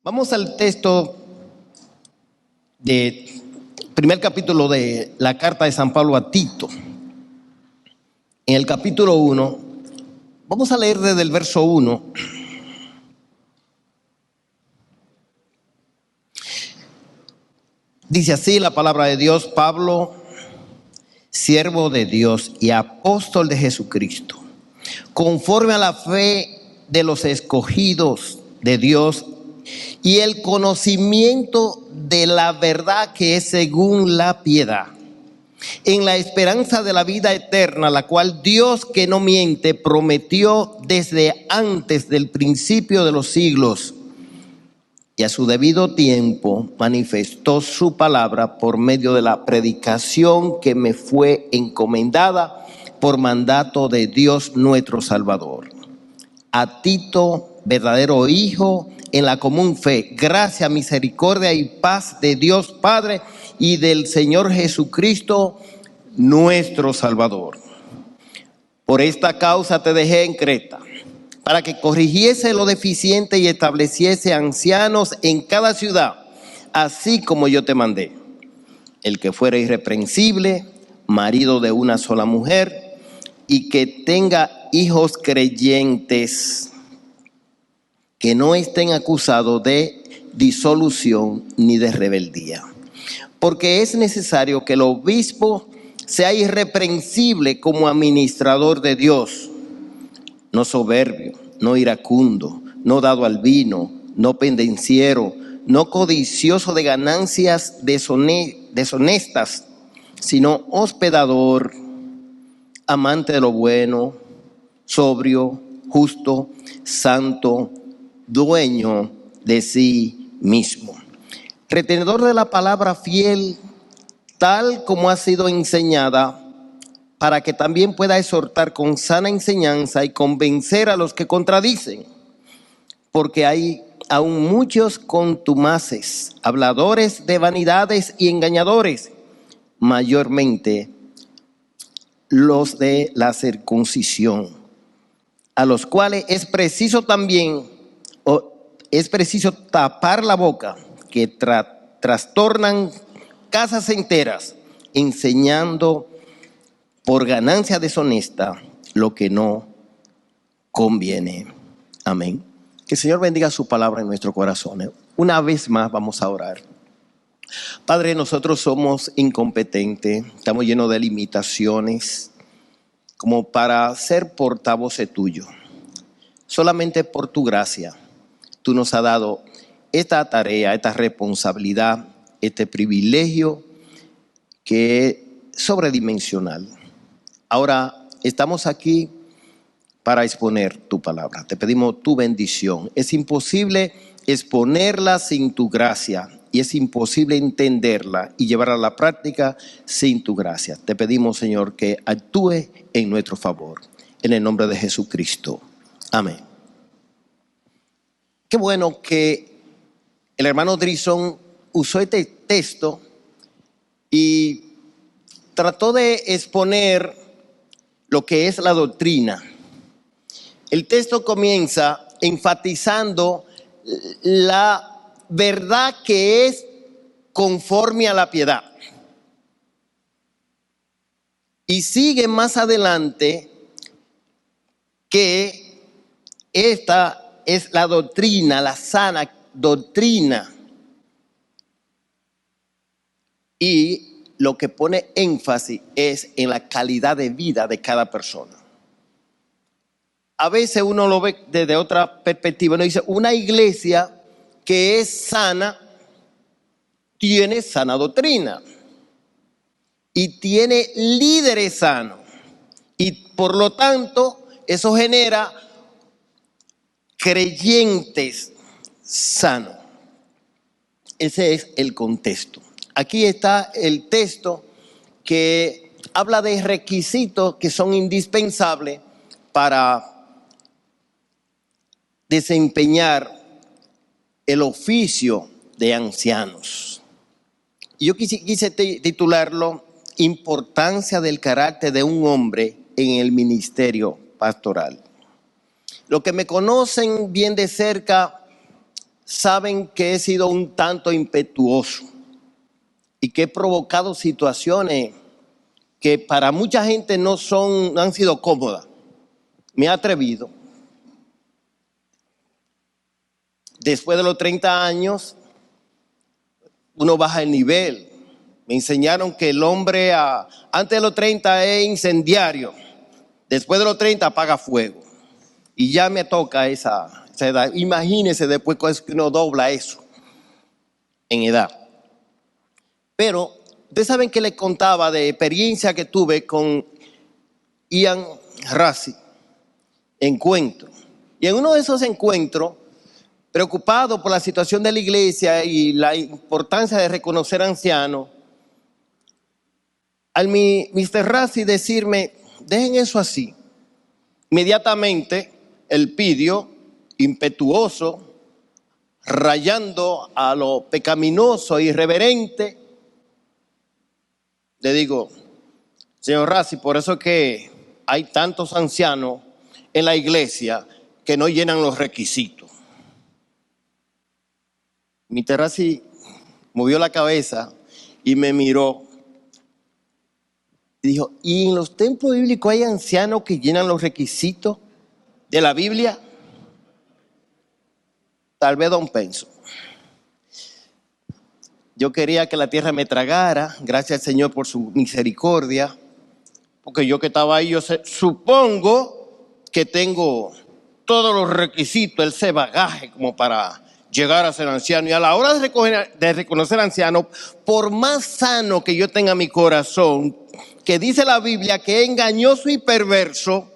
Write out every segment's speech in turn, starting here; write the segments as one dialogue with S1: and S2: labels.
S1: Vamos al texto del primer capítulo de la carta de San Pablo a Tito. En el capítulo 1, vamos a leer desde el verso 1. Dice así la palabra de Dios: Pablo, siervo de Dios y apóstol de Jesucristo, conforme a la fe de los escogidos de Dios y el conocimiento de la verdad que es según la piedad, en la esperanza de la vida eterna, la cual Dios, que no miente, prometió desde antes del principio de los siglos, y a su debido tiempo manifestó su palabra por medio de la predicación que me fue encomendada por mandato de Dios nuestro Salvador. A Tito, verdadero hijo en la común fe, gracia, misericordia y paz de Dios Padre y del Señor Jesucristo nuestro Salvador. Por esta causa te dejé en Creta, para que corrigiese lo deficiente y estableciese ancianos en cada ciudad, así como yo te mandé. El que fuera irreprensible, marido de una sola mujer, y que tenga hijos creyentes, que no estén acusados de disolución ni de rebeldía. Porque es necesario que el obispo sea irreprensible como administrador de Dios, no soberbio, no iracundo, no dado al vino, no pendenciero, no codicioso de ganancias deshonestas, sino hospedador, amante de lo bueno, sobrio, justo, santo, dueño de sí mismo, retenedor de la palabra fiel, tal como ha sido enseñada, para que también pueda exhortar con sana enseñanza y convencer a los que contradicen. Porque hay aún muchos contumaces, habladores de vanidades y engañadores, mayormente los de la circuncisión, a los cuales es preciso tapar la boca, que trastornan casas enteras, enseñando por ganancia deshonesta lo que no conviene. Amén. Que el Señor bendiga su palabra en nuestros corazones. Una vez más vamos a orar. Padre, nosotros somos incompetentes, estamos llenos de limitaciones como para ser portavoces tuyos. Solamente por tu gracia, tú nos has dado esta tarea, esta responsabilidad, este privilegio que es sobredimensional. Ahora estamos aquí para exponer tu palabra. Te pedimos tu bendición. Es imposible exponerla sin tu gracia y es imposible entenderla y llevarla a la práctica sin tu gracia. Te pedimos, Señor, que actúe en nuestro favor. En el nombre de Jesucristo. Amén. Qué bueno que el hermano Drison usó este texto y trató de exponer lo que es la doctrina. El texto comienza enfatizando la verdad que es conforme a la piedad. Y sigue más adelante que esta es la doctrina, la sana doctrina. Y lo que pone énfasis es en la calidad de vida de cada persona. A veces uno lo ve desde otra perspectiva. Uno dice, una iglesia que es sana, tiene sana doctrina. Y tiene líderes sanos. Y por lo tanto, eso genera creyentes sanos. Ese es el contexto. Aquí está el texto que habla de requisitos que son indispensables para desempeñar el oficio de ancianos. Yo quise titularlo Importancia del carácter de un hombre en el ministerio pastoral. Los que me conocen bien de cerca saben que he sido un tanto impetuoso y que he provocado situaciones que para mucha gente no han sido cómodas. Me he atrevido. Después de los 30 años, uno baja el nivel. Me enseñaron que el hombre antes de los 30 es incendiario. Después de los 30 apaga fuego. Y ya me toca esa edad. Imagínense después que uno dobla eso en edad. Pero ustedes saben que les contaba de experiencia que tuve con Ian Rassi. Encuentro. Y en uno de esos encuentros, preocupado por la situación de la iglesia y la importancia de reconocer ancianos, al Mr. Rassi decirme, dejen eso así. Inmediatamente, el pidió, impetuoso, rayando a lo pecaminoso, irreverente, le digo, señor Rassi, por eso es que hay tantos ancianos en la iglesia que no llenan los requisitos. Mr. Rassi movió la cabeza y me miró. Y dijo, ¿y en los templos bíblicos hay ancianos que llenan los requisitos de la Biblia? Tal vez don Penso. Yo quería que la tierra me tragara, gracias al Señor por su misericordia, porque yo que estaba ahí, supongo que tengo todos los requisitos, ese bagaje como para llegar a ser anciano. Y a la hora de reconocer anciano, por más sano que yo tenga mi corazón, que dice la Biblia que es engañoso y perverso,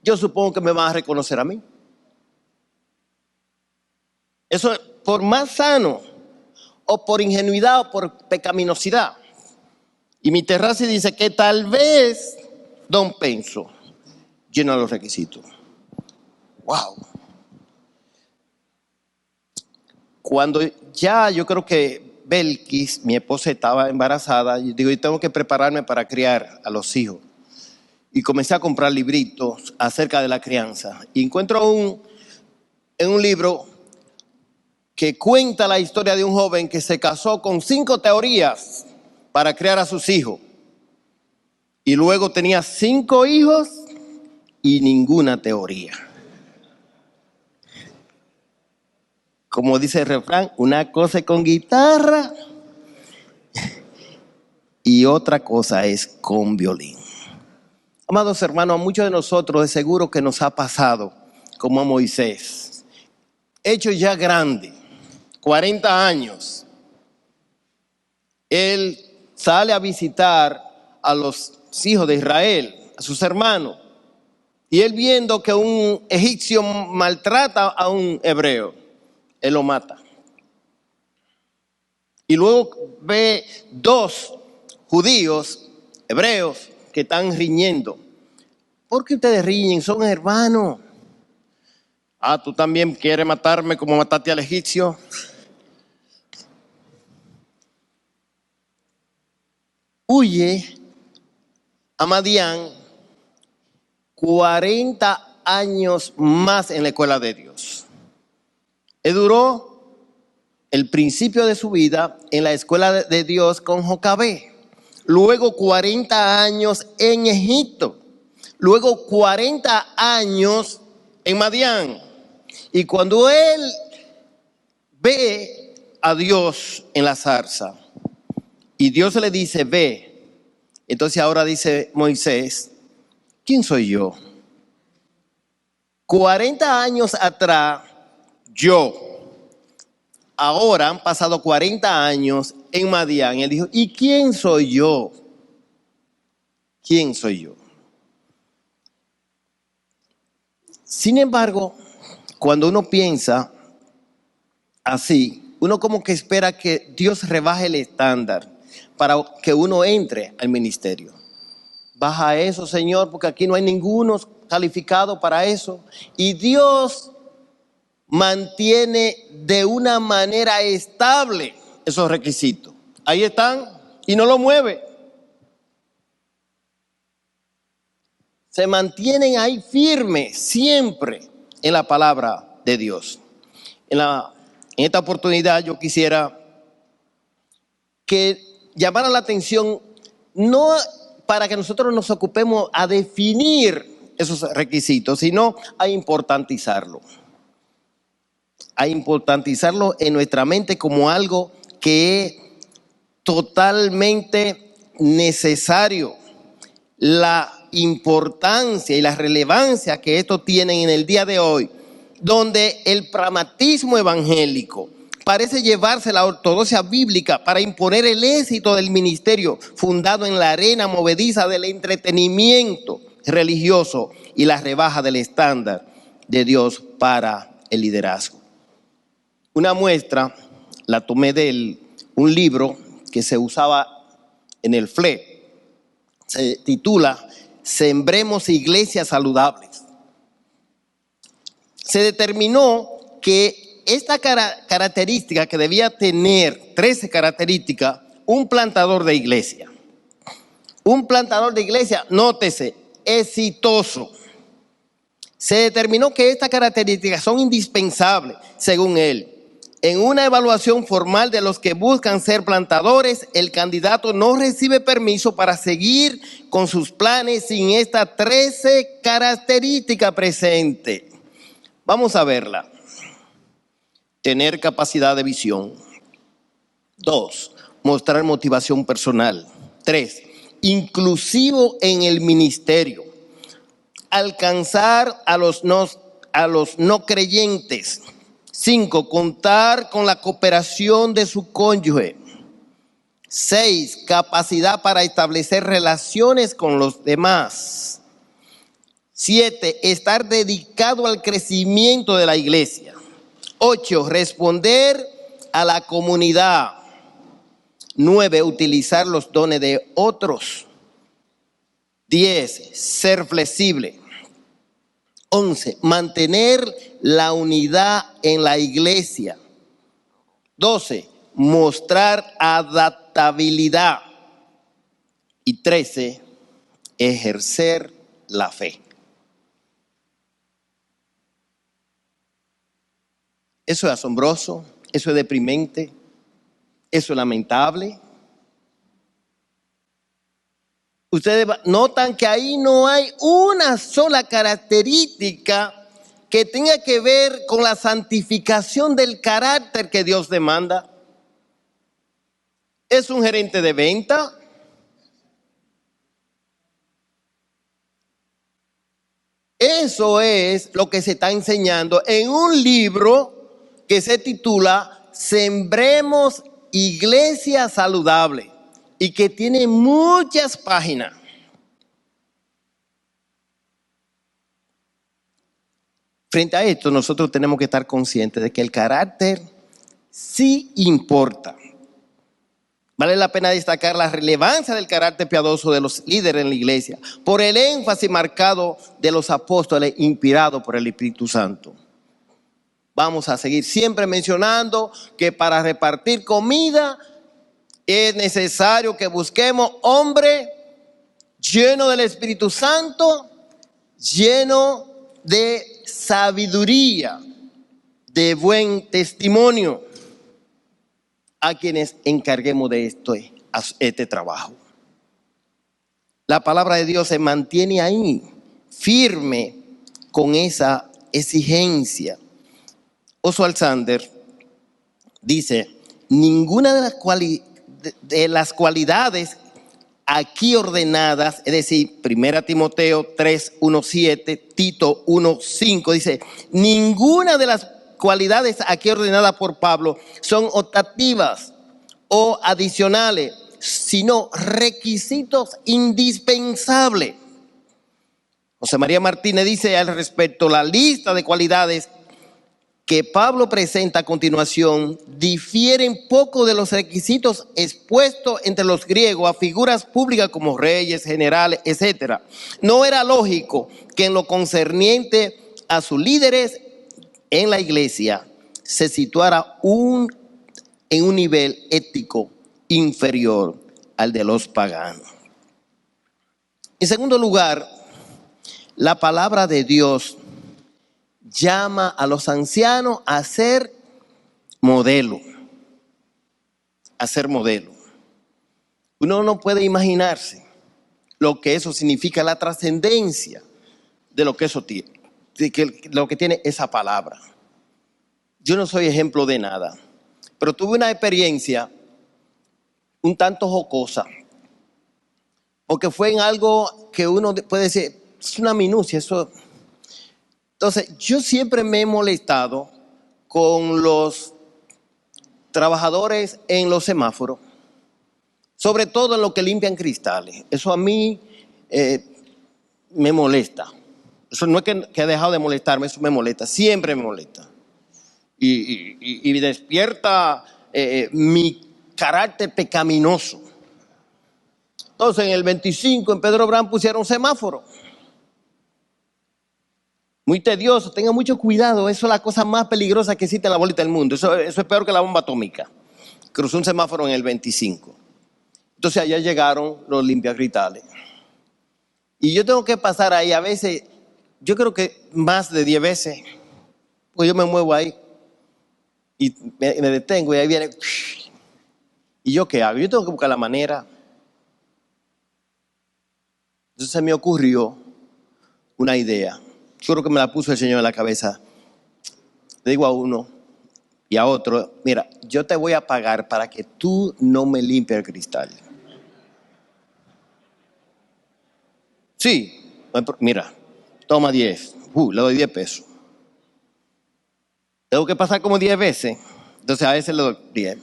S1: yo supongo que me van a reconocer a mí. Eso es por más sano, o por ingenuidad, o por pecaminosidad. Y mi Terraci dice que tal vez don Penso llena los requisitos. ¡Wow! Cuando ya yo creo que Belkis, mi esposa, estaba embarazada, yo digo, yo tengo que prepararme para criar a los hijos. Y comencé a comprar libritos acerca de la crianza. Y encuentro en un libro que cuenta la historia de un joven que se casó con 5 teorías para criar a sus hijos. Y luego tenía 5 hijos y ninguna teoría. Como dice el refrán, una cosa es con guitarra y otra cosa es con violín. Amados hermanos, a muchos de nosotros de seguro que nos ha pasado, como a Moisés, hecho ya grande, 40 años, él sale a visitar a los hijos de Israel, a sus hermanos, y él viendo que un egipcio maltrata a un hebreo, él lo mata. Y luego ve 2 judíos, hebreos, que están riñendo. ¿Por qué ustedes riñen? Son hermanos. Ah, ¿tú también quieres matarme como mataste al egipcio? Huye a Madián 40 años más en la escuela de Dios. Él duró el principio de su vida en la escuela de Dios con Jocabé. Luego 40 años en Egipto. Luego 40 años en Madián. Y cuando él ve a Dios en la zarza y Dios le dice, ve, entonces ahora dice Moisés, ¿quién soy yo? 40 años atrás, yo. Ahora han pasado 40 años en Madián. Él dijo, ¿y quién soy yo? ¿Quién soy yo? Sin embargo, cuando uno piensa así, uno como que espera que Dios rebaje el estándar para que uno entre al ministerio. Baja eso, Señor, porque aquí no hay ninguno calificado para eso. Y Dios mantiene de una manera estable esos requisitos. Ahí están y no lo mueve. Se mantienen ahí firmes siempre en la palabra de Dios. En la En esta oportunidad yo quisiera que llamara la atención, no para que nosotros nos ocupemos a definir esos requisitos, sino a importantizarlo. A importantizarlo en nuestra mente como algo que es totalmente necesario. La importancia y la relevancia que esto tiene en el día de hoy, donde el pragmatismo evangélico parece llevarse la ortodoxia bíblica para imponer el éxito del ministerio fundado en la arena movediza del entretenimiento religioso y la rebaja del estándar de Dios para el liderazgo. Una muestra la tomé de un libro que se usaba en el FLE. Se titula Sembremos Iglesias Saludables. Se determinó que esta característica que debía tener 13 características, un plantador de iglesia. Un plantador de iglesia, nótese, exitoso. Se determinó que estas características son indispensables, según él. En una evaluación formal de los que buscan ser plantadores, el candidato no recibe permiso para seguir con sus planes sin estas 13 características presentes. Vamos a verla. Tener capacidad de visión. 2. Mostrar motivación personal. 3. Inclusivo en el ministerio. Alcanzar a los no creyentes. 5. Contar con la cooperación de su cónyuge. 6. Capacidad para establecer relaciones con los demás. 7. Estar dedicado al crecimiento de la iglesia. 8. Responder a la comunidad. 9. Utilizar los dones de otros. 10. Ser flexible. 11. Mantener la unidad en la iglesia. 12. Mostrar adaptabilidad. Y 13. Ejercer la fe. Eso es asombroso, eso es deprimente, eso es lamentable. Ustedes notan que ahí no hay una sola característica que tenga que ver con la santificación del carácter que Dios demanda. ¿Es un gerente de venta? Eso es lo que se está enseñando en un libro que se titula Sembremos Iglesia Saludable y que tiene muchas páginas. Frente a esto, nosotros tenemos que estar conscientes de que el carácter sí importa. Vale la pena destacar la relevancia del carácter piadoso de los líderes en la iglesia por el énfasis marcado de los apóstoles inspirados por el Espíritu Santo. Vamos a seguir siempre mencionando que para repartir comida es necesario que busquemos hombres llenos del Espíritu Santo, llenos de sabiduría, de buen testimonio, a quienes encarguemos de este trabajo. La palabra de Dios se mantiene ahí, firme con esa exigencia. Oswald Sanders dice, ninguna de las cualidades aquí ordenadas, es decir, 1 Timoteo 3:1-7, Tito 1:5, dice, ninguna de las cualidades aquí ordenadas por Pablo son optativas o adicionales, sino requisitos indispensables. José María Martínez dice al respecto, la lista de cualidades que Pablo presenta a continuación difieren poco de los requisitos expuestos entre los griegos a figuras públicas como reyes, generales, etc. No era lógico que en lo concerniente a sus líderes en la iglesia se situara en un nivel ético inferior al de los paganos. En segundo lugar, la palabra de Dios llama a los ancianos a ser modelo, hacer modelo. Uno no puede imaginarse lo que eso significa, la trascendencia de lo que eso tiene, lo que tiene esa palabra. Yo no soy ejemplo de nada, pero tuve una experiencia un tanto jocosa, porque fue en algo que uno puede decir, es una minucia, eso. Entonces, yo siempre me he molestado con los trabajadores en los semáforos, sobre todo en lo que limpian cristales. Eso a mí me molesta. Eso no es que ha dejado de molestarme, eso me molesta, siempre me molesta. Y despierta mi carácter pecaminoso. Entonces, en el 25 en Pedro Brán pusieron semáforo. Muy tedioso, tenga mucho cuidado, eso es la cosa más peligrosa que existe en la bolita del mundo. Eso es peor que la bomba atómica. Cruzó un semáforo en el 25. Entonces allá llegaron los limpiacristales. Y yo tengo que pasar ahí a veces, yo creo que más de 10 veces, pues yo me muevo ahí y me detengo y ahí viene. ¿Y yo qué hago? Yo tengo que buscar la manera. Entonces se me ocurrió una idea. Yo creo que me la puso el Señor en la cabeza. Le digo a uno y a otro, mira, yo te voy a pagar para que tú no me limpies el cristal. Sí, mira, toma 10. Le doy 10 pesos. Tengo que pasar como 10 veces. Entonces a veces le doy 10.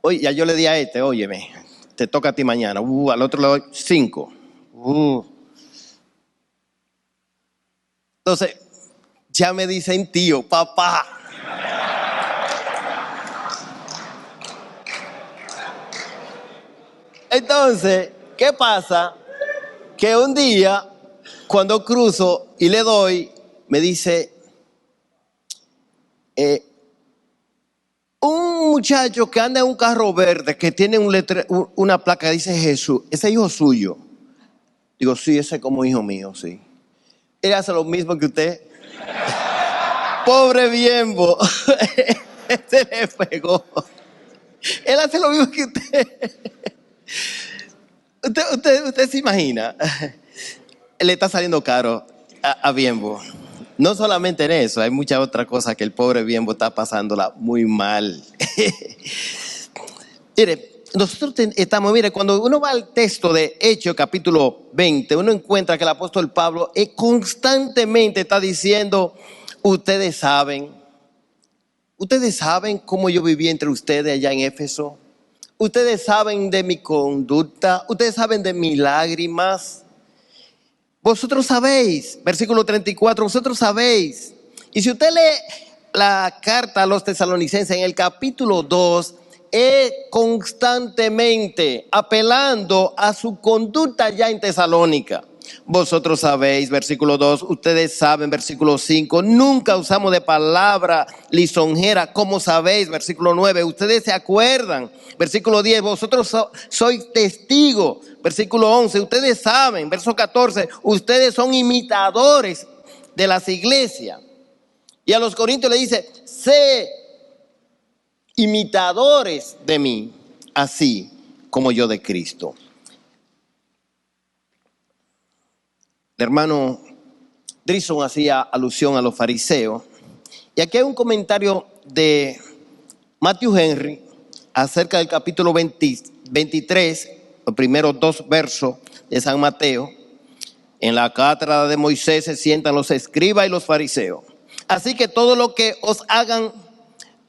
S1: Oye, ya yo le di a este, óyeme, te toca a ti mañana. Al otro le doy 5. Entonces, ya me dicen tío, papá. Entonces, ¿qué pasa? Que un día, cuando cruzo y le doy, me dice, un muchacho que anda en un carro verde, que tiene una placa que dice Jesús, ¿ese hijo suyo? Digo, sí, ese es como hijo mío, sí. Él hace lo mismo que usted. Pobre Biembo. Se le pegó. Él hace lo mismo que usted. Usted se imagina. Le está saliendo caro a Biembo. No solamente en eso, hay muchas otras cosas que el pobre Biembo está pasándola muy mal. Mire, nosotros mire, cuando uno va al texto de Hechos capítulo 20, uno encuentra que el apóstol Pablo constantemente está diciendo, ustedes saben cómo yo viví entre ustedes allá en Éfeso. Ustedes saben de mi conducta, ustedes saben de mis lágrimas. Vosotros sabéis, versículo 34, vosotros sabéis. Y si usted lee la carta a los tesalonicenses en el capítulo 2, es constantemente apelando a su conducta ya en Tesalónica. Vosotros sabéis, versículo 2, ustedes saben, versículo 5, nunca usamos de palabra lisonjera, como sabéis, versículo 9, ustedes se acuerdan, versículo 10, vosotros sois testigos, versículo 11, ustedes saben, verso 14, ustedes son imitadores de las iglesias. Y a los corintios le dice, sé imitadores de mí, así como yo de Cristo. El hermano Drison hacía alusión a los fariseos. Y aquí hay un comentario de Matthew Henry acerca del capítulo 23, los primeros 2 versos de San Mateo. En la cátedra de Moisés se sientan los escribas y los fariseos. Así que todo lo que os hagan,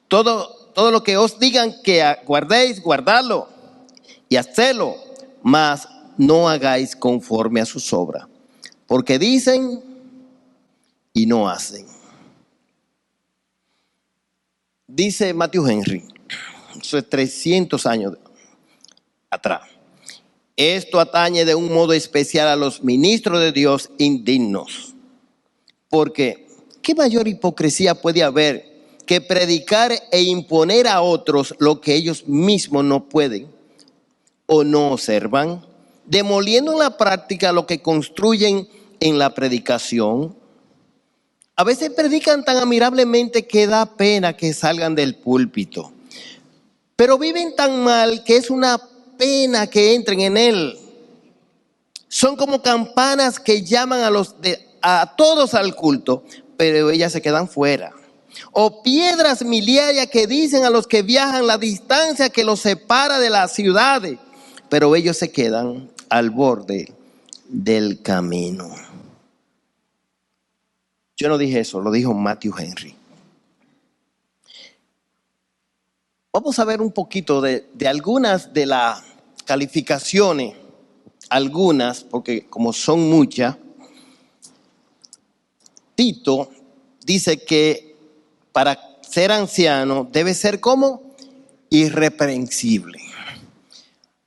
S1: todo lo que os digan que guardéis, guardadlo y hacedlo, mas no hagáis conforme a sus obras. Porque dicen y no hacen. Dice Matthew Henry, eso es 300 años atrás. Esto atañe de un modo especial a los ministros de Dios indignos. Porque, ¿qué mayor hipocresía puede haber que predicar e imponer a otros lo que ellos mismos no pueden o no observan? Demoliendo en la práctica lo que construyen en la predicación. A veces predican tan admirablemente que da pena que salgan del púlpito. Pero viven tan mal que es una pena que entren en él. Son como campanas que llaman a todos al culto, pero ellas se quedan fuera. O piedras miliarias que dicen a los que viajan la distancia que los separa de las ciudades, pero ellos se quedan al borde del camino. Yo no dije eso, lo dijo Matthew Henry. Vamos a ver un poquito de algunas de las calificaciones, algunas, porque como son muchas. Tito dice que para ser anciano debe ser como irreprensible.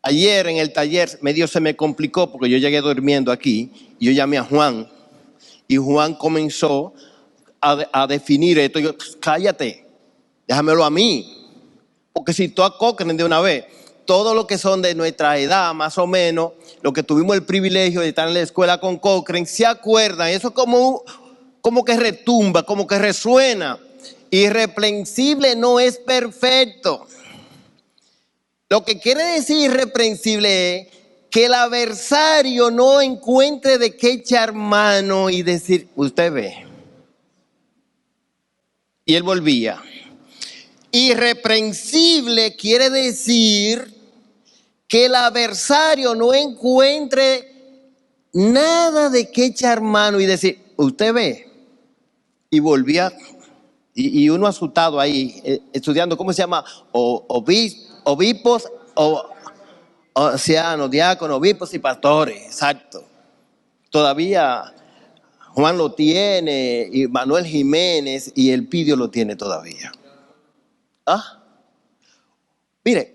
S1: Ayer en el taller medio se me complicó porque yo llegué durmiendo aquí y yo llamé a Juan y Juan comenzó a definir esto. Yo, cállate, déjamelo a mí. Porque si tú a Cochrane de una vez, todos los que son de nuestra edad más o menos, los que tuvimos el privilegio de estar en la escuela con Cochrane, se acuerdan, eso como que retumba, como que resuena. Irreprensible no es perfecto. Lo que quiere decir irreprensible es que el adversario no encuentre de qué echar mano y decir, usted ve. Y él volvía. Irreprensible quiere decir que el adversario no encuentre nada de qué echar mano y decir, usted ve. Y volvía, y uno asustado ahí, estudiando, ¿cómo se llama? Obispos, ancianos, diáconos, obispos y pastores, exacto. Todavía Juan lo tiene, y Manuel Jiménez y Elpidio lo tiene todavía. Mire,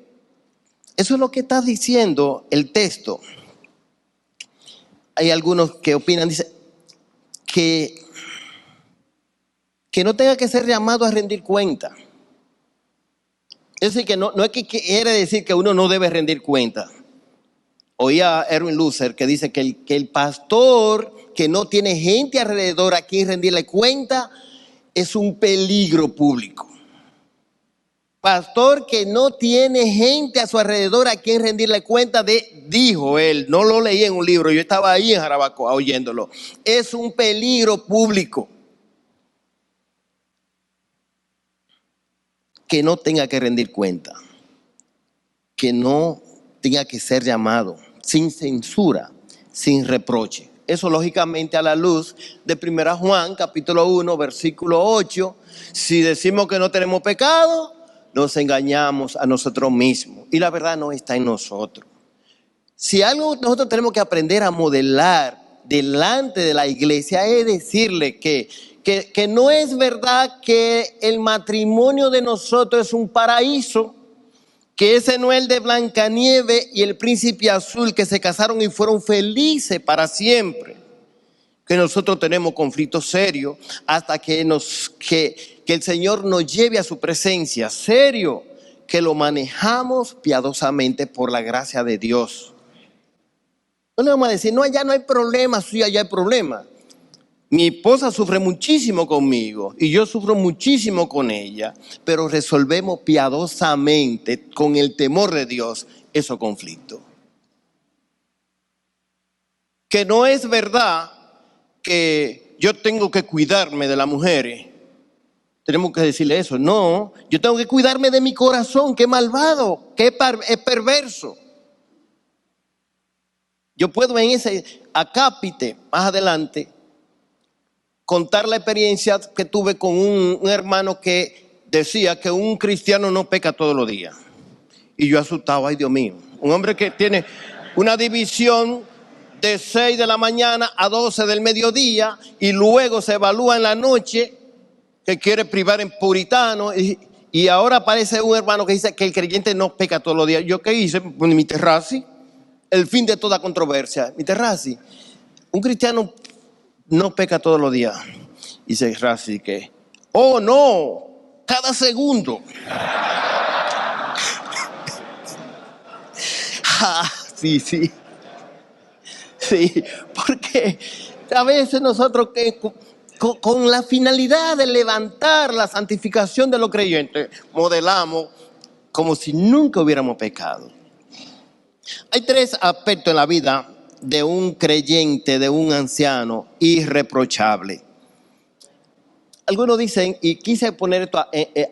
S1: eso es lo que está diciendo el texto. Hay algunos que opinan, dice, que no tenga que ser llamado a rendir cuenta. Es decir, que no es que quiere decir que uno no debe rendir cuenta. Oía a Erwin Lutzer que dice que el pastor que no tiene gente alrededor a quien rendirle cuenta es un peligro público. Pastor que no tiene gente a su alrededor a quien rendirle cuenta dijo él, no lo leí en un libro, yo estaba ahí en Jarabacoa oyéndolo, es un peligro público. Que no tenga que rendir cuenta, que no tenga que ser llamado, sin censura, sin reproche. Eso lógicamente a la luz de 1 Juan capítulo 1 versículo 8, si decimos que no tenemos pecado, nos engañamos a nosotros mismos y la verdad no está en nosotros. Si algo nosotros tenemos que aprender a modelar delante de la iglesia es decirle que no es verdad que el matrimonio de nosotros es un paraíso, que ese no es el de Blancanieves y el príncipe azul que se casaron y fueron felices para siempre. Que nosotros tenemos conflictos serios hasta que el Señor nos lleve a su presencia, serio, que lo manejamos piadosamente por la gracia de Dios. No le vamos a decir, no, allá no hay problema, sí, allá hay problema. Mi esposa sufre muchísimo conmigo y yo sufro muchísimo con ella, pero resolvemos piadosamente, con el temor de Dios, esos conflictos. Que no es verdad que yo tengo que cuidarme de las mujeres. Tenemos que decirle eso. No, yo tengo que cuidarme de mi corazón, que es malvado, que es perverso. Yo puedo en ese acápite, más adelante, contar la experiencia que tuve con un hermano que decía que un cristiano no peca todos los días. Y yo asustado, ay Dios mío. Un hombre que tiene una división de 6 de la mañana a 12 del mediodía y luego se evalúa en la noche que quiere privar en puritano y ahora aparece un hermano que dice que el creyente no peca todos los días. ¿Yo qué hice? Pues mi Terrazzi, el fin de toda controversia. Mi Terrazzi, un cristiano no peca todos los días. Dice Terrazzi que, oh no, cada segundo. Sí. Sí, porque a veces nosotros con la finalidad de levantar la santificación de los creyentes, modelamos como si nunca hubiéramos pecado. Hay 3 aspectos en la vida de un creyente, de un anciano irreprochable. Algunos dicen, y quise poner esto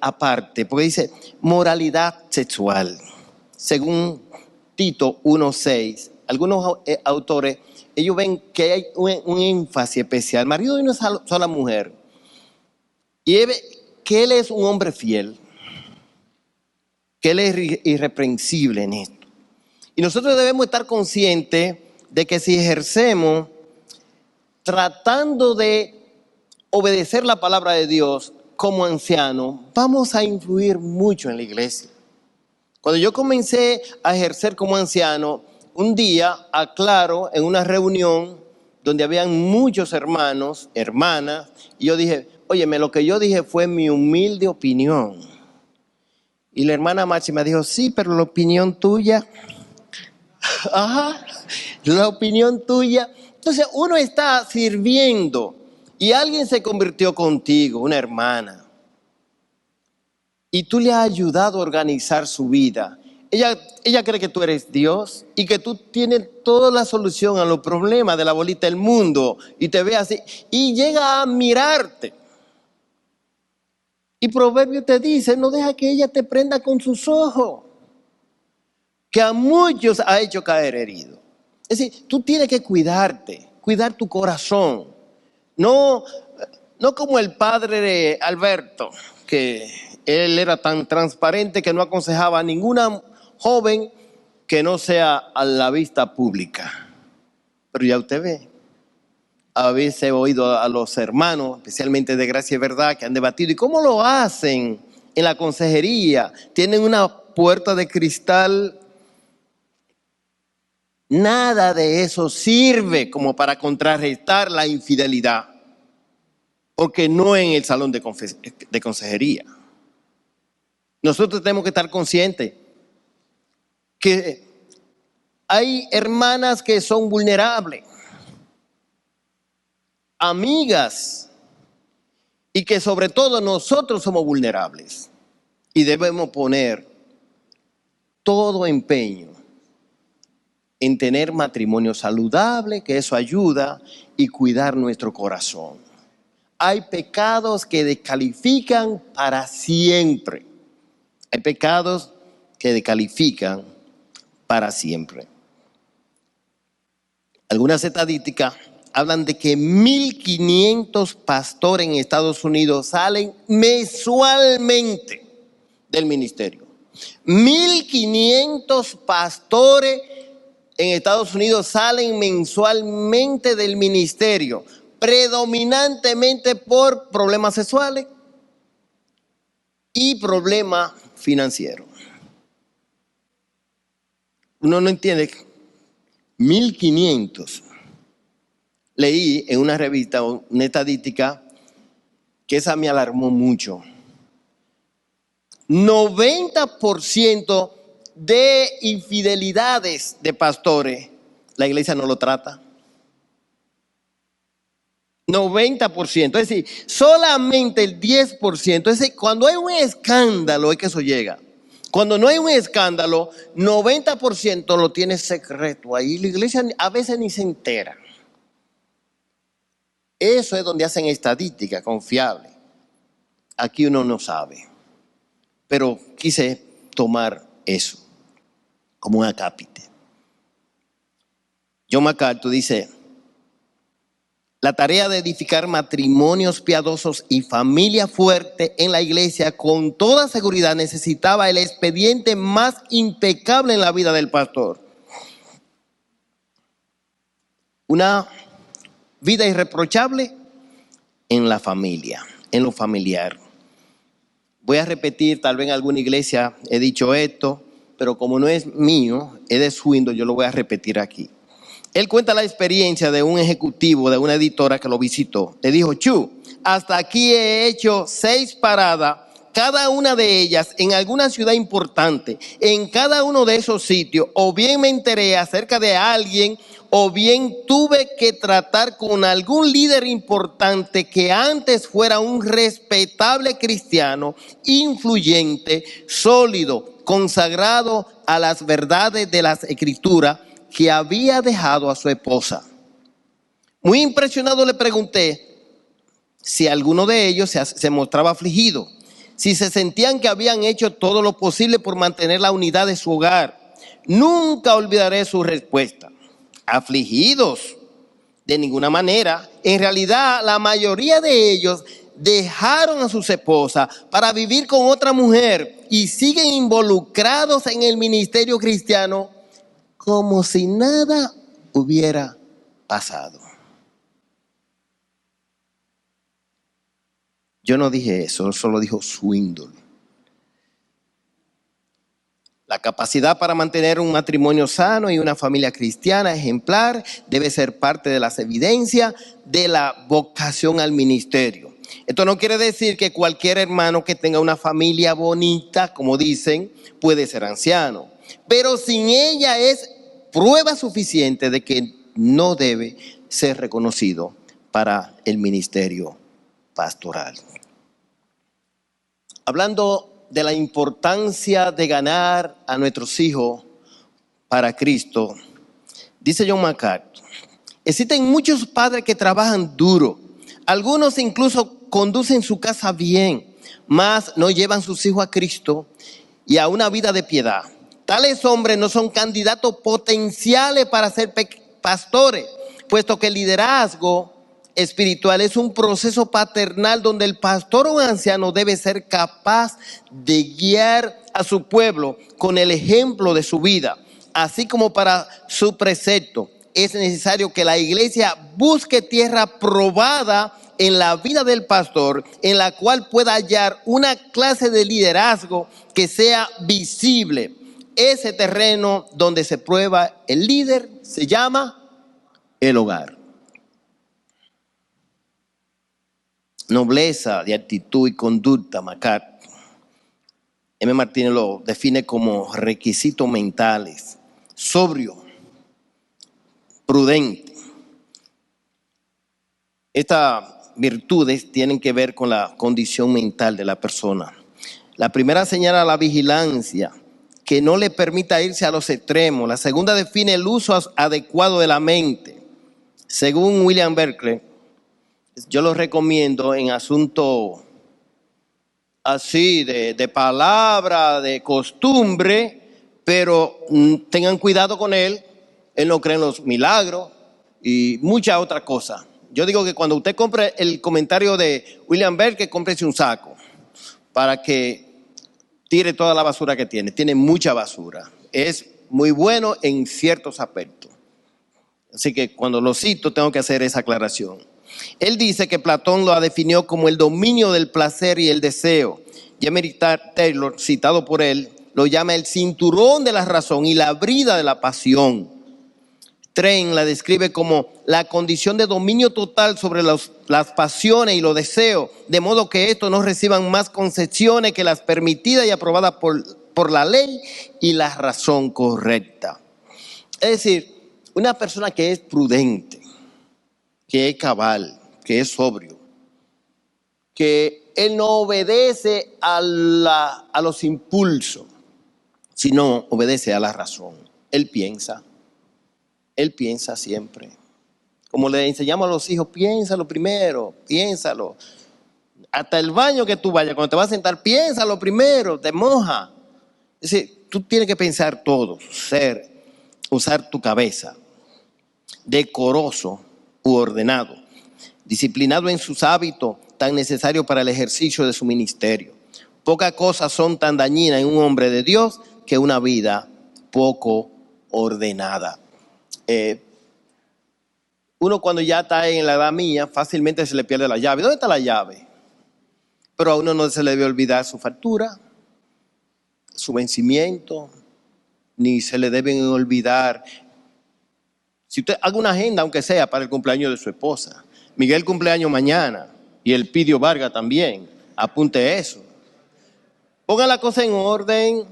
S1: aparte, porque dice moralidad sexual. Según Tito 1:6, algunos autores, ellos ven que hay un énfasis especial. El marido de una sola mujer, y que él es un hombre fiel, que él es irreprensible en esto. Y nosotros debemos estar conscientes de que si ejercemos tratando de obedecer la palabra de Dios como anciano, vamos a influir mucho en la iglesia. Cuando yo comencé a ejercer como anciano, un día, aclaro, en una reunión donde habían muchos hermanos, hermanas, y yo dije, óyeme, lo que yo dije fue mi humilde opinión. Y la hermana Máxima dijo, sí, pero la opinión tuya, ajá, la opinión tuya. Entonces uno está sirviendo y alguien se convirtió contigo, una hermana, y tú le has ayudado a organizar su vida. Ella cree que tú eres Dios y que tú tienes toda la solución a los problemas de la bolita del mundo, y te ve así y llega a mirarte. Y Proverbio te dice, no deja que ella te prenda con sus ojos, que a muchos ha hecho caer herido. Es decir, tú tienes que cuidarte, cuidar tu corazón. No como el padre de Alberto, que él era tan transparente que no aconsejaba a ninguna joven que no sea a la vista pública. Pero ya usted ve, a veces he oído a los hermanos, especialmente de Gracia y Verdad, que han debatido. ¿Y cómo lo hacen en la consejería? Tienen una puerta de cristal. Nada de eso sirve como para contrarrestar la infidelidad, porque no en el salón de consejería. Nosotros tenemos que estar conscientes que hay hermanas que son vulnerables, amigas, y que sobre todo nosotros somos vulnerables, y debemos poner todo empeño en tener matrimonio saludable, que eso ayuda, y cuidar nuestro corazón. Hay pecados que descalifican para siempre. Hay pecados que descalifican para siempre. Algunas estadísticas hablan de que 1,500 pastores en Estados Unidos salen mensualmente del ministerio. 1,500 pastores en Estados Unidos salen mensualmente del ministerio, predominantemente por problemas sexuales y problemas financieros. Uno no entiende. 1,500. Leí en una revista una estadística que esa me alarmó mucho. 90% de infidelidades de pastores, la iglesia no lo trata. 90%, es decir, solamente el 10%. Es decir, cuando hay un escándalo es que eso llega. Cuando no hay un escándalo, 90% lo tiene secreto. Ahí la iglesia a veces ni se entera. Eso es donde hacen estadística confiable. Aquí uno no sabe. Pero quise tomar eso como un acápite. John MacArthur dice, la tarea de edificar matrimonios piadosos y familia fuerte en la iglesia con toda seguridad necesitaba el expediente más impecable en la vida del pastor. Una vida irreprochable en la familia, en lo familiar. Voy a repetir, tal vez en alguna iglesia he dicho esto, pero como no es mío, es de Swindoll, yo lo voy a repetir aquí. Él cuenta la experiencia de un ejecutivo de una editora que lo visitó. Le dijo, Chu, hasta aquí he hecho 6 paradas, cada una de ellas en alguna ciudad importante. En cada uno de esos sitios, o bien me enteré acerca de alguien, o bien tuve que tratar con algún líder importante que antes fuera un respetable cristiano, influyente, sólido, consagrado a las verdades de las Escrituras, que había dejado a su esposa. Muy impresionado le pregunté si alguno de ellos se mostraba afligido, si se sentían que habían hecho todo lo posible por mantener la unidad de su hogar. Nunca olvidaré su respuesta. Afligidos, de ninguna manera. En realidad, la mayoría de ellos dejaron a sus esposas para vivir con otra mujer y siguen involucrados en el ministerio cristiano como si nada hubiera pasado. Yo no dije eso, solo dijo Swindoll. La capacidad para mantener un matrimonio sano y una familia cristiana ejemplar debe ser parte de las evidencias de la vocación al ministerio. Esto no quiere decir que cualquier hermano que tenga una familia bonita, como dicen, puede ser anciano. Pero sin ella es prueba suficiente de que no debe ser reconocido para el ministerio pastoral. Hablando de la importancia de ganar a nuestros hijos para Cristo, dice John MacArthur, existen muchos padres que trabajan duro. Algunos incluso conducen su casa bien, mas no llevan sus hijos a Cristo y a una vida de piedad. Tales hombres no son candidatos potenciales para ser pastores, puesto que el liderazgo espiritual es un proceso paternal donde el pastor o anciano debe ser capaz de guiar a su pueblo con el ejemplo de su vida. Así como para su precepto es necesario que la iglesia busque tierra probada en la vida del pastor, en la cual pueda hallar una clase de liderazgo que sea visible. Ese terreno donde se prueba el líder se llama el hogar. Nobleza de actitud y conducta, MacArthur. M. Martínez lo define como requisitos mentales: sobrio, prudente. Estas virtudes tienen que ver con la condición mental de la persona. La primera señala la vigilancia, que no le permita irse a los extremos. La segunda define el uso adecuado de la mente. Según William Berkeley, yo lo recomiendo en asuntos así de palabra, de costumbre, pero tengan cuidado con él. Él no cree en los milagros y muchas otras cosas. Yo digo que cuando usted compre el comentario de William Berkeley, cómprese un saco para que tire toda la basura que tiene. Tiene mucha basura. Es muy bueno en ciertos aspectos. Así que cuando lo cito tengo que hacer esa aclaración. Él dice que Platón lo definió como el dominio del placer y el deseo. Jeremy Taylor, citado por él, lo llama el cinturón de la razón y la brida de la pasión. Train la describe como la condición de dominio total sobre las pasiones y los deseos, de modo que estos no reciban más concesiones que las permitidas y aprobadas por la ley y la razón correcta. Es decir, una persona que es prudente, que es cabal, que es sobrio, que él no obedece a los impulsos, sino obedece a la razón. Él piensa siempre. Como le enseñamos a los hijos, piénsalo primero, piénsalo. Hasta el baño que tú vayas, cuando te vas a sentar, piénsalo primero, te moja. Es decir, tú tienes que pensar todo, usar tu cabeza, decoroso u ordenado, disciplinado en sus hábitos tan necesarios para el ejercicio de su ministerio. Pocas cosas son tan dañinas en un hombre de Dios que una vida poco ordenada. Uno cuando ya está en la edad mía, fácilmente se le pierde la llave. ¿Dónde está la llave? Pero a uno no se le debe olvidar su factura, su vencimiento, ni se le deben olvidar. Si usted haga una agenda, aunque sea para el cumpleaños de su esposa. Miguel cumpleaños mañana y Elpidio Vargas también. Apunte eso. Pongan la cosa en orden.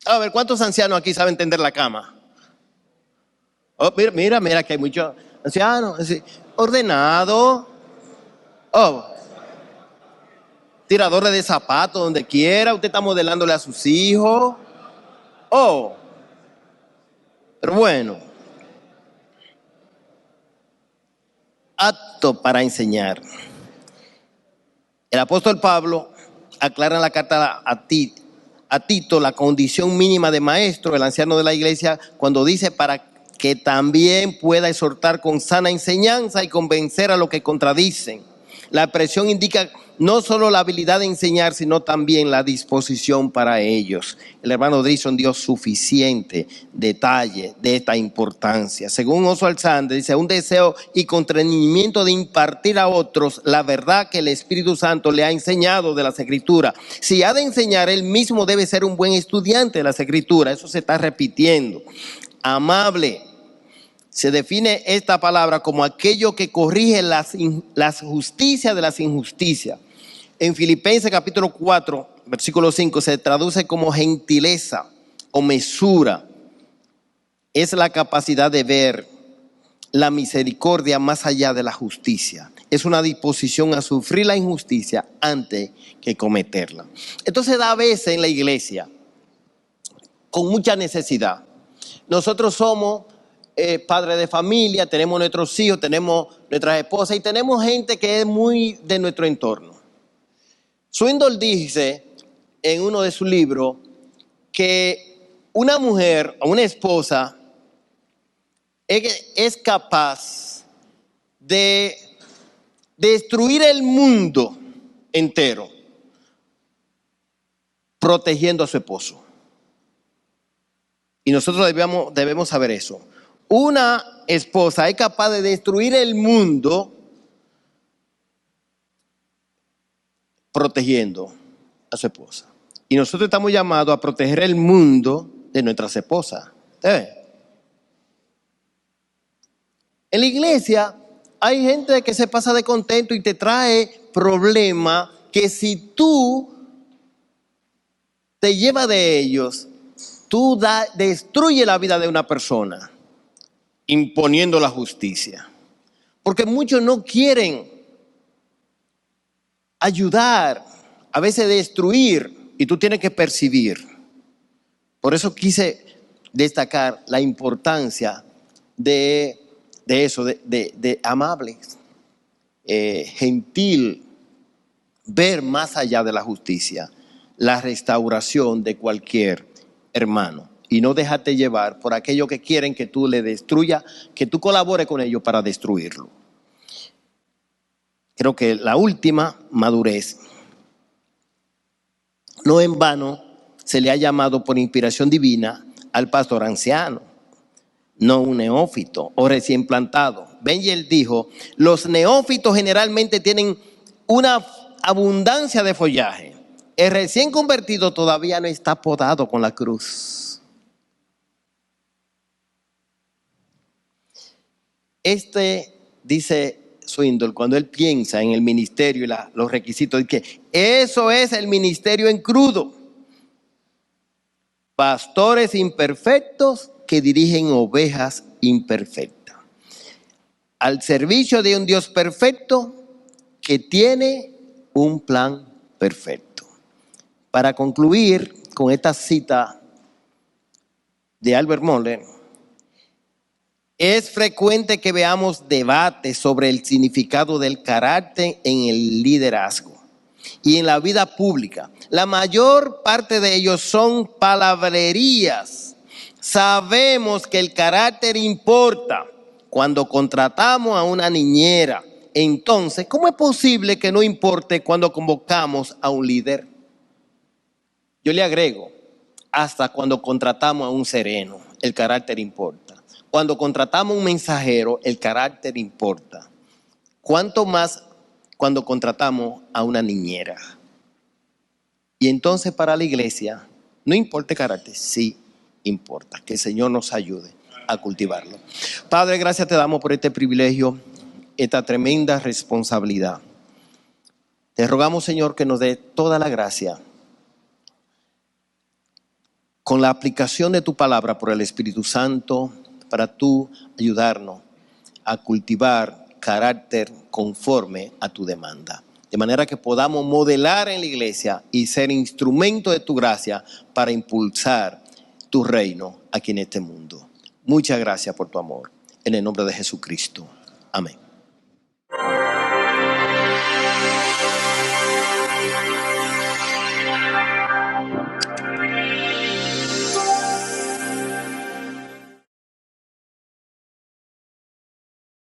S1: A ver, ¿cuántos ancianos aquí saben tender la cama? Oh, mira que hay muchos ancianos. Ordenado. Oh, tiradores de zapatos donde quiera. Usted está modelándole a sus hijos. Oh, pero bueno. Apto para enseñar. El apóstol Pablo aclara en la carta a Tito la condición mínima de maestro, el anciano de la iglesia, cuando dice para que también pueda exhortar con sana enseñanza y convencer a los que contradicen. La expresión indica no solo la habilidad de enseñar, sino también la disposición para ellos. El hermano Drison dio suficiente detalle de esta importancia. Según Oswald Sanders, dice, un deseo y constreñimiento de impartir a otros la verdad que el Espíritu Santo le ha enseñado de las Escrituras. Si ha de enseñar, él mismo debe ser un buen estudiante de las Escrituras. Eso se está repitiendo. Amable. Se define esta palabra como aquello que corrige las justicias de las injusticias. En Filipenses capítulo 4, versículo 5, se traduce como gentileza o mesura. Es la capacidad de ver la misericordia más allá de la justicia. Es una disposición a sufrir la injusticia antes que cometerla. Entonces, a veces en la iglesia, con mucha necesidad, nosotros somos padres de familia, tenemos nuestros hijos, tenemos nuestras esposas y tenemos gente que es muy de nuestro entorno. Swindoll dice en uno de sus libros que una mujer o una esposa es capaz de destruir el mundo entero protegiendo a su esposo. Y nosotros debemos saber eso. Una esposa es capaz de destruir el mundo protegiendo a su esposa. Y nosotros estamos llamados a proteger el mundo de nuestras esposas. ¿Usted ve? En la iglesia hay gente que se pasa de contento y te trae problemas que si tú te llevas de ellos, tú destruyes la vida de una persona imponiendo la justicia. Porque muchos no quieren ayudar, a veces destruir, y tú tienes que percibir. Por eso quise destacar la importancia de eso, de amable, gentil, ver más allá de la justicia, la restauración de cualquier hermano. Y no dejarte llevar por aquellos que quieren que tú le destruyas, que tú colabores con ellos para destruirlo. Creo que la última, madurez. No en vano se le ha llamado por inspiración divina al pastor anciano, no un neófito o recién plantado. Benjel dijo, los neófitos generalmente tienen una abundancia de follaje. El recién convertido todavía no está podado con la cruz. Dice Swindoll, cuando él piensa en el ministerio y los requisitos, dice que eso es el ministerio en crudo. Pastores imperfectos que dirigen ovejas imperfectas. Al servicio de un Dios perfecto que tiene un plan perfecto. Para concluir con esta cita de Albert Mohler, es frecuente que veamos debates sobre el significado del carácter en el liderazgo y en la vida pública. La mayor parte de ellos son palabrerías. Sabemos que el carácter importa cuando contratamos a una niñera. Entonces, ¿cómo es posible que no importe cuando convocamos a un líder? Yo le agrego, hasta cuando contratamos a un sereno, el carácter importa. Cuando contratamos a un mensajero, el carácter importa. ¿Cuánto más cuando contratamos a una niñera? Y entonces para la iglesia, no importa el carácter, sí importa. Que el Señor nos ayude a cultivarlo. Padre, gracias te damos por este privilegio, esta tremenda responsabilidad. Te rogamos, Señor, que nos dé toda la gracia con la aplicación de tu palabra por el Espíritu Santo, para tú ayudarnos a cultivar carácter conforme a tu demanda. De manera que podamos modelar en la iglesia y ser instrumento de tu gracia para impulsar tu reino aquí en este mundo. Muchas gracias por tu amor. En el nombre de Jesucristo. Amén.